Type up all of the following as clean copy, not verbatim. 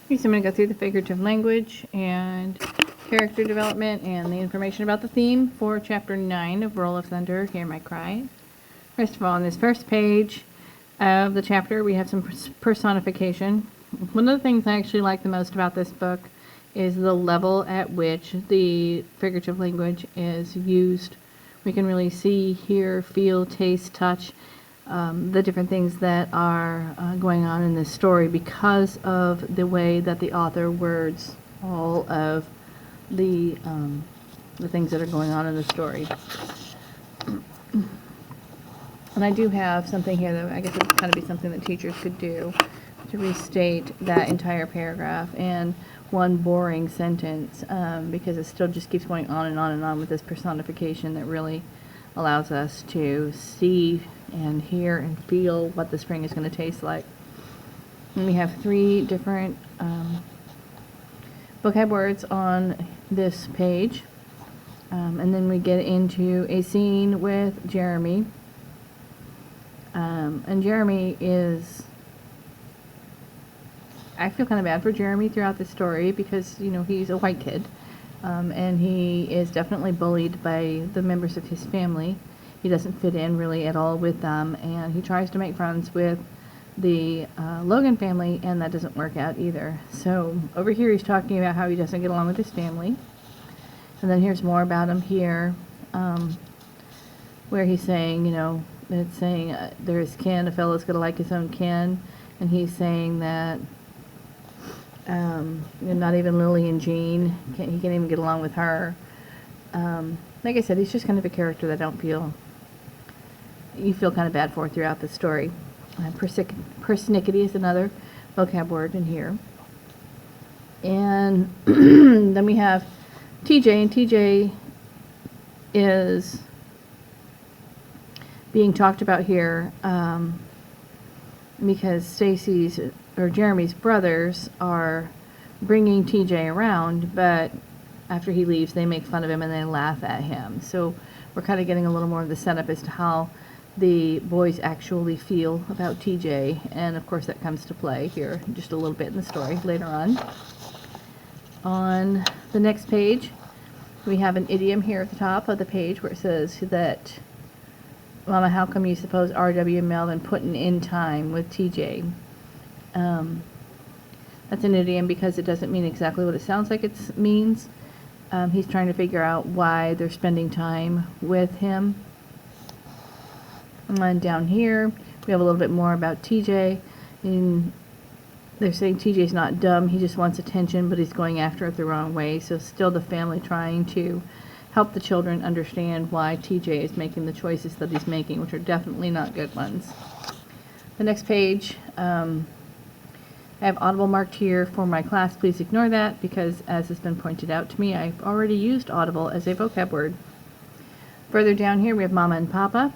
Okay, so I'm going to go through the figurative language and character development and the information about the theme for Chapter 9 of Roll of Thunder, Hear My Cry. First of all, on this first page of the chapter, we have some personification. One of the things I actually like the most about this book is the level at which the figurative language is used. We can really see, hear, feel, taste, touch, the different things that are going on in this story because of the way that the author words all of the things that are going on in the story. And I do have something here that I guess it would kind of be something that teachers could do to restate that entire paragraph and one boring sentence, because it still just keeps going on and on and on with this personification that really allows us to see and hear and feel what the spring is going to taste like. And we have 3 different vocab words on this page. And then we get into a scene with Jeremy. And Jeremy is, I feel kind of bad for Jeremy throughout the story because, you know, he's a white kid. And he is definitely bullied by the members of his family. He doesn't fit in really at all with them, and he tries to make friends with the Logan family, and that doesn't work out either. So over here he's talking about how he doesn't get along with his family. And then here's more about him here, where he's saying, you know, it's saying there's kin, a fellow's going to like his own kin, and he's saying that not even Lily and Jean, he can't even get along with her. Like I said, he's just kind of a character that I don't feel, you feel kind of bad for throughout the story. Persnickety is another vocab word in here. And then we have TJ, and TJ is being talked about here because Stacy's or Jeremy's brothers are bringing TJ around, but after he leaves they make fun of him and they laugh at him. So we're kind of getting a little more of the setup as to how the boys actually feel about TJ, and of course that comes to play here just a little bit in the story later on. On the next page we have an idiom here at the top of the page where it says that, Mama, how come you suppose R.W. Melvin put an in time with TJ? That's an idiom because it doesn't mean exactly what it sounds like it means. He's trying to figure out why they're spending time with him. And down here we have a little bit more about TJ. And they're saying TJ's not dumb, he just wants attention, but he's going after it the wrong way. So still the family trying to help the children understand why TJ is making the choices that he's making, which are definitely not good ones. The next page, I have Audible marked here for my class. Please ignore that because, as has been pointed out to me, I've already used Audible as a vocab word. Further down here we have Mama and Papa.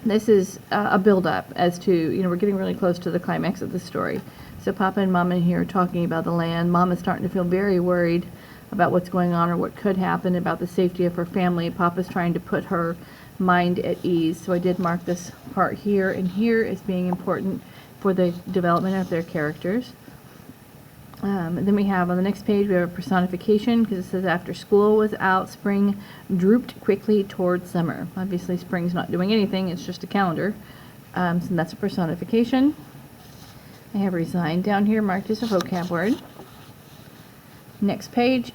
This is a build-up as to, you know, we're getting really close to the climax of the story. So Papa and Mama here are talking about the land. Mama's starting to feel very worried about what's going on or what could happen, about the safety of her family. Papa's trying to put her mind at ease. So I did mark this part here and here as being important for the development of their characters. And then we have on the next page we have a personification because it says after school was out, spring drooped quickly toward summer. Obviously spring's not doing anything, it's just a calendar. So that's a personification. I have resigned down here marked as a vocab word. Next page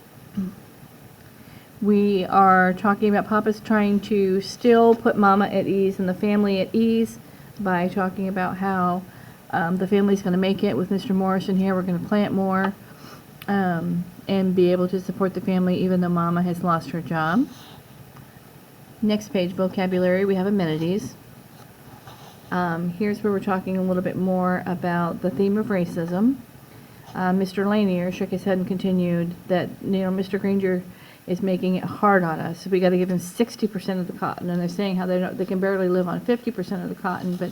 we are talking about Papa's trying to still put Mama at ease and the family at ease by talking about how the family's going to make it with Mr. Morrison here. We're going to plant more and be able to support the family even though Mama has lost her job. Next page, vocabulary, we have amenities. Here's where we're talking a little bit more about the theme of racism. Mr. Lanier shook his head and continued that, you know, Mr. Granger is making it hard on us. So we got to give him 60% of the cotton, and they're saying how they can barely live on 50% of the cotton, but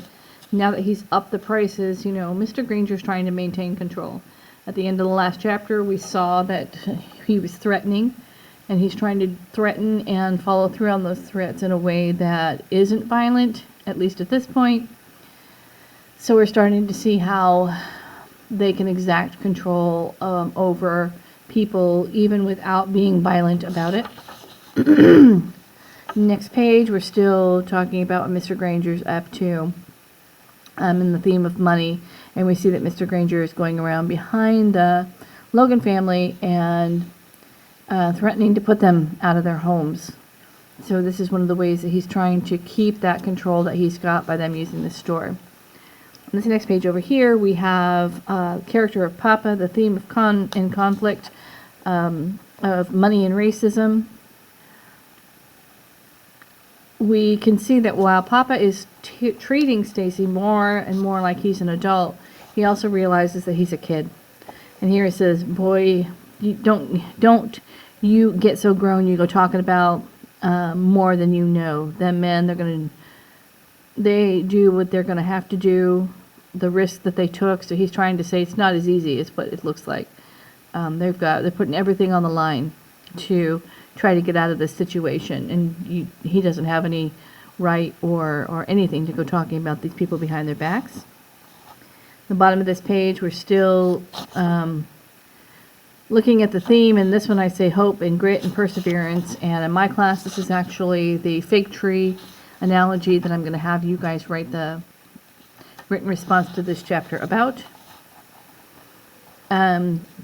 now that he's upped the prices, you know, Mr. Granger's trying to maintain control. At the end of the last chapter, we saw that he was threatening, and he's trying to threaten and follow through on those threats in a way that isn't violent, at least at this point. So we're starting to see how they can exact control over people even without being violent about it. Next page, we're still talking about what Mr. Granger's up to in the theme of money. And we see that Mr. Granger is going around behind the Logan family and threatening to put them out of their homes. So this is one of the ways that he's trying to keep that control that he's got by them using the store. On this next page over here, we have character of Papa, the theme of conflict, of money and racism. We can see that while Papa is treating Stacy more and more like he's an adult, he also realizes that he's a kid. And here it says, boy, you don't you get so grown you go talking about more than you know. Them men, they do what they're going to have to do, the risk that they took. So he's trying to say it's not as easy as what it looks like. They're putting everything on the line to try to get out of this situation, and he doesn't have any right or anything to go talking about these people behind their backs. The bottom of this page, we're still looking at the theme, and this one I say hope and grit and perseverance, and in my class this is actually the fig tree analogy that I'm going to have you guys write the written response to this chapter about.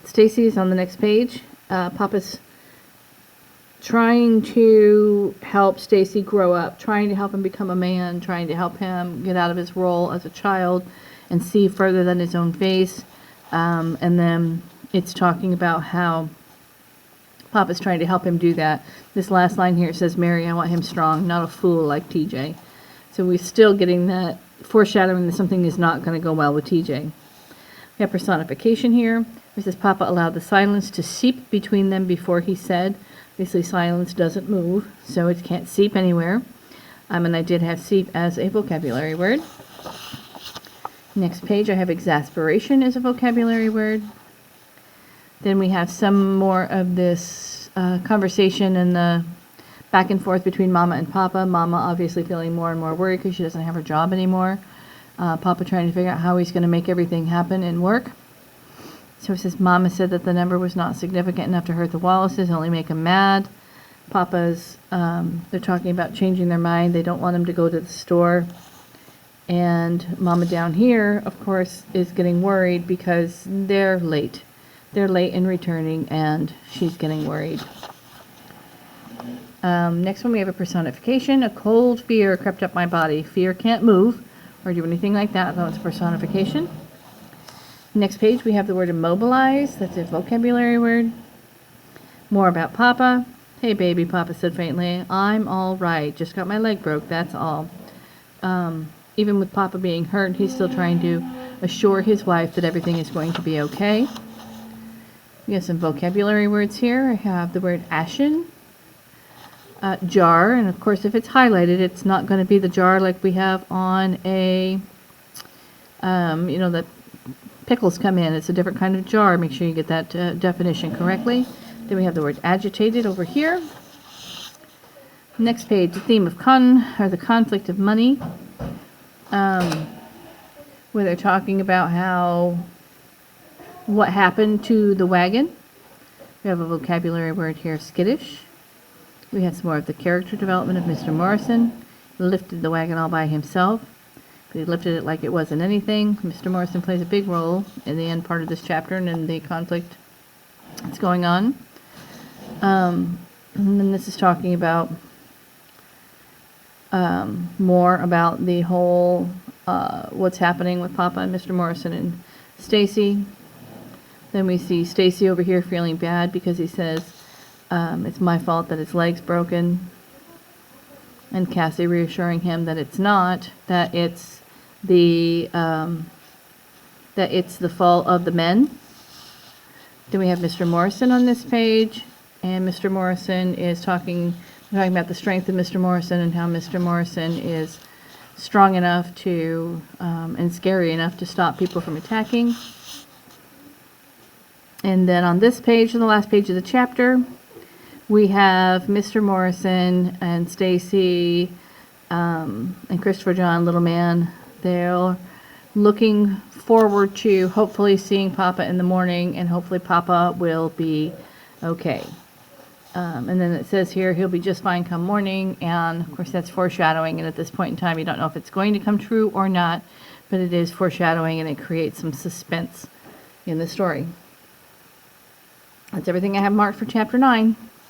Stacy is on the next page. Papa's trying to help Stacy grow up, trying to help him become a man, trying to help him get out of his role as a child and see further than his own face. And then it's talking about how Papa's trying to help him do that. This last line here says, Mary, I want him strong, not a fool like TJ. So we're still getting that foreshadowing that something is not going to go well with TJ. We have personification here. It says Papa allowed the silence to seep between them before he said. Obviously silence doesn't move, so it can't seep anywhere. And I did have seep as a vocabulary word. Next page I have exasperation as a vocabulary word. Then we have some more of this conversation and the back and forth between Mama and Papa. Mama obviously feeling more and more worried because she doesn't have her job anymore. Papa trying to figure out how he's going to make everything happen and work. So it says, Mama said that the number was not significant enough to hurt the Wallaces, only make them mad. Papa's, they're talking about changing their mind. They don't want him to go to the store. And Mama down here, of course, is getting worried because they're late. They're late in returning, and she's getting worried. Next one, we have a personification. A cold fear crept up my body. Fear can't move or do anything like that, though it's personification. Next page, we have the word immobilize. That's a vocabulary word. More about Papa. Hey, baby, Papa said faintly. I'm all right. Just got my leg broke, that's all. Even with Papa being hurt, he's still trying to assure his wife that everything is going to be okay. We have some vocabulary words here. I have the word ashen, jar, and of course if it's highlighted, it's not going to be the jar like we have on a, the pickles come in. It's a different kind of jar. Make sure you get that definition correctly. Then we have the word agitated over here. Next page, the theme of the conflict of money, where they're talking about what happened to the wagon. We have a vocabulary word here, skittish. We have some more of the character development of Mr. Morrison. He lifted the wagon all by himself, but he lifted it like it wasn't anything. Mr. Morrison plays a big role in the end part of this chapter and in the conflict that's going on. And then this is talking about more about the whole what's happening with Papa and Mr. Morrison and Stacy. Then we see Stacy over here feeling bad because he says it's my fault that his leg's broken, and Cassie reassuring him that it's not, that it's the fault of the men. Then we have Mr. Morrison on this page, and Mr. Morrison is talking about the strength of Mr. Morrison and how Mr. Morrison is strong enough to and scary enough to stop people from attacking. And then on this page, the last page of the chapter, we have Mr. Morrison and Stacy and Christopher John, little man. They're looking forward to hopefully seeing Papa in the morning, and hopefully Papa will be okay. And then it says here he'll be just fine come morning, and of course that's foreshadowing, and at this point in time you don't know if it's going to come true or not, but it is foreshadowing and it creates some suspense in the story. That's everything I have marked for chapter 9.